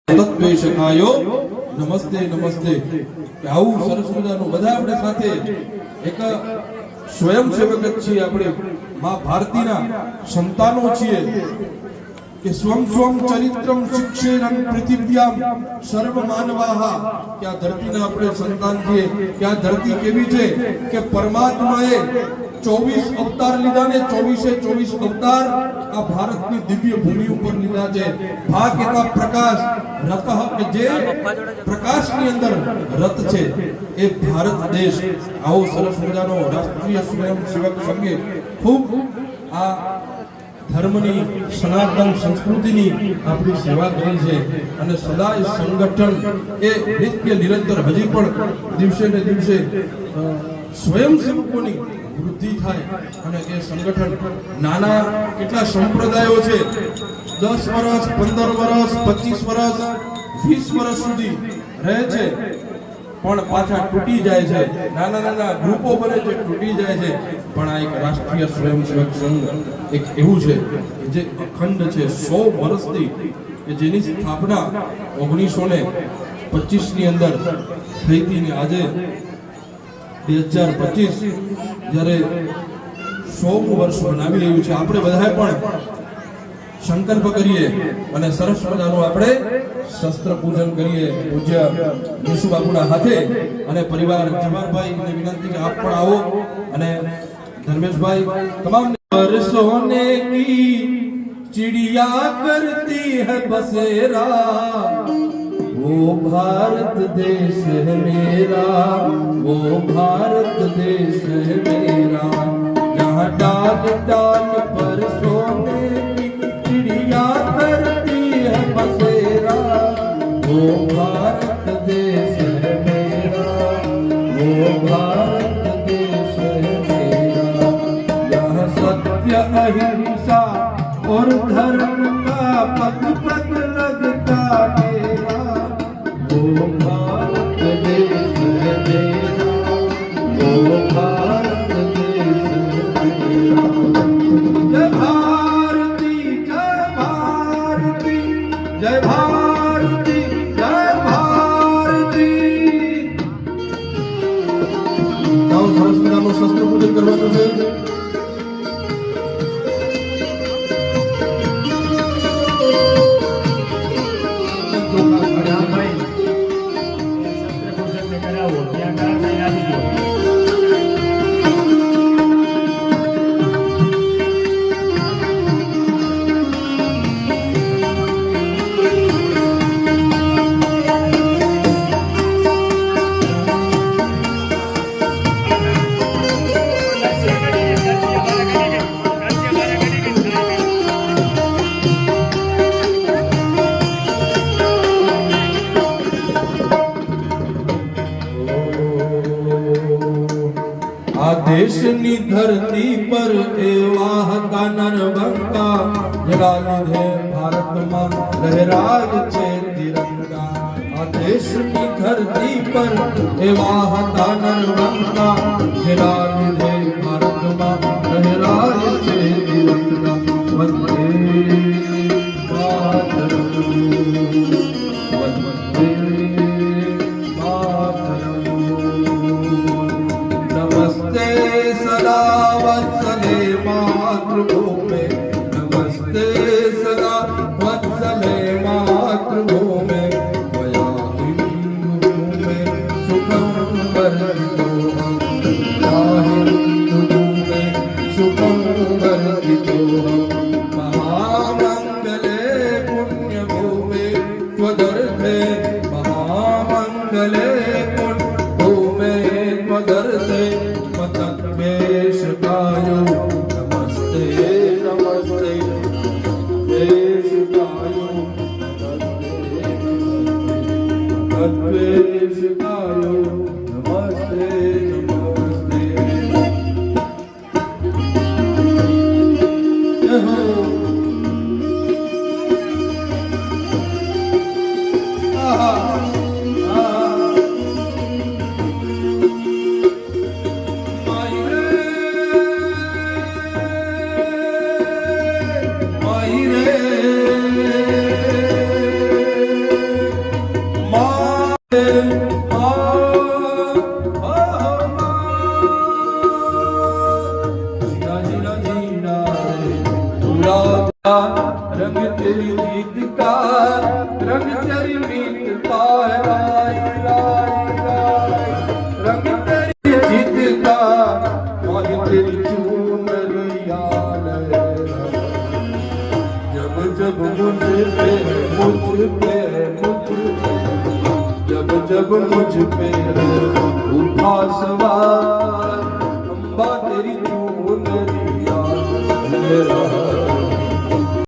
તત્વેશકાયો નમસ્તે નમસ્તે. આવું સરસ મજાનું બધા આપણે સાથે એક સ્વયંસેવક જ છીએ, આપણે માં ભારતીના સંતાનો છીએ કે સ્વમ સ્વમ ચરિત્રમ શિક્ષેરન પૃથિવ્યામ સર્વ માનવાહ. કે આ ધરતીના આપણે સંતાન છીએ, કે આ ધરતી કેવી છે કે પરમાત્માએ 24 અવતાર લીધા ને 24 અવતાર આ ભારતની દિવ્ય ભૂમિ ઉપર લીધા છે. ભાગ એકા પ્રકાશ રતઃ, કે જે પ્રકાશની અંદર રત છે એ ભારત દેશ. આવો સરસ મજાનો રાષ્ટ્રીય સ્વયંસેવક સંઘે ખૂબ આ ધર્મની સનાતન સંસ્કૃતિની આપણી સેવા કરી છે અને સદા એ સંગઠન એ નિત્ય નિરંતર હજી પણ દિવસે ને દિવસે સ્વયંસેવકોની વૃદ્ધિ થાય અને એ સંગઠન નાના કેટલા સંપ્રદાયો છે 10 વર્ષ 15 વર્ષ 25 વર્ષ 20 વર્ષ સુધી રહે છે પણ પાછા તૂટી જાય છે. નાના નાના ગ્રુપો બને છે, તૂટી જાય છે. પણ આ એક રાષ્ટ્રીય સ્વયંસેવક સંઘ એક એવું છે જે અખંડ છે 100 વર્ષથી, કે જેની સ્થાપના 1925 ની અંદર થઈ હતી ને આજે 2025 જ્યારે 100મું વર્ષ મનાવી રહ્યું છે. આપણે બધાએ પણ સંકલ્પ કરીએ અને સરસ મજાનું આપણે શસ્ત્ર પૂજન કરીએ પૂજ્ય યશુ બાપુના હાથે. અને પરિવાર જવાહરભાઈને વિનંતી કે આપ પણ આવો અને ધર્મેશભાઈ તમામ. સોને કી ચિડિયા કરતી હૈ બસેરા, वो भारत देश है मेरा, वो भारत देश है मेरा, यहाँ डाल डाल पर सोने की चिड़िया करती है बसेरा, वो भारत देश है मेरा, वो भारत देश है मेरा, यहाँ सत्य अहिंसा और धर्म का पथ पथ लगता डेरा, वो भारत देश है मेरा, वो भारत देश है मेरा. जय भारती जय भारती जय भारती जय भारती. તો સરસ મજાનું શસ્ત્ર પૂજન કરવાનું છે. દેશની ધરતી પર એવા હતા નરબંકા, જેના લીધે ભારતમાં લહેરાય છે તિરંગા. આ દેશની ધરતી પર એવા હતા નરબંકા, જેના લીધે ભારતમાં લહેરાય છે તિરંગા. વંદે માતરમ વંદે वत्सले मातृभूमे, नमस्ते सदा वत्सले मातृभूमे, त्वया हिंदू भूमे सुखं वर्धितो हम, त्वया हिंदू भूमे सुखं वर्धितो हम. महामंगले पुण्य भूमे त्वदर्थे, महामंगले पुण्य भूमे त्वदर्थे, तत्वेशकायो नमस्ते नमस्ते, तत्वेशकायो नमस्ते, तत्वेशकायो नमस्ते नमस्ते. जय हो. रंग तेरी जीत का, रंग तेरी मीत का है राय राय राय। रंग तेरी जीत का, माही तेरी चूनरिया लहराए। जब जब मुझ पे जब जब मुझ पे उठा सवार, अम्बा तेरी चूनरिया लहराए।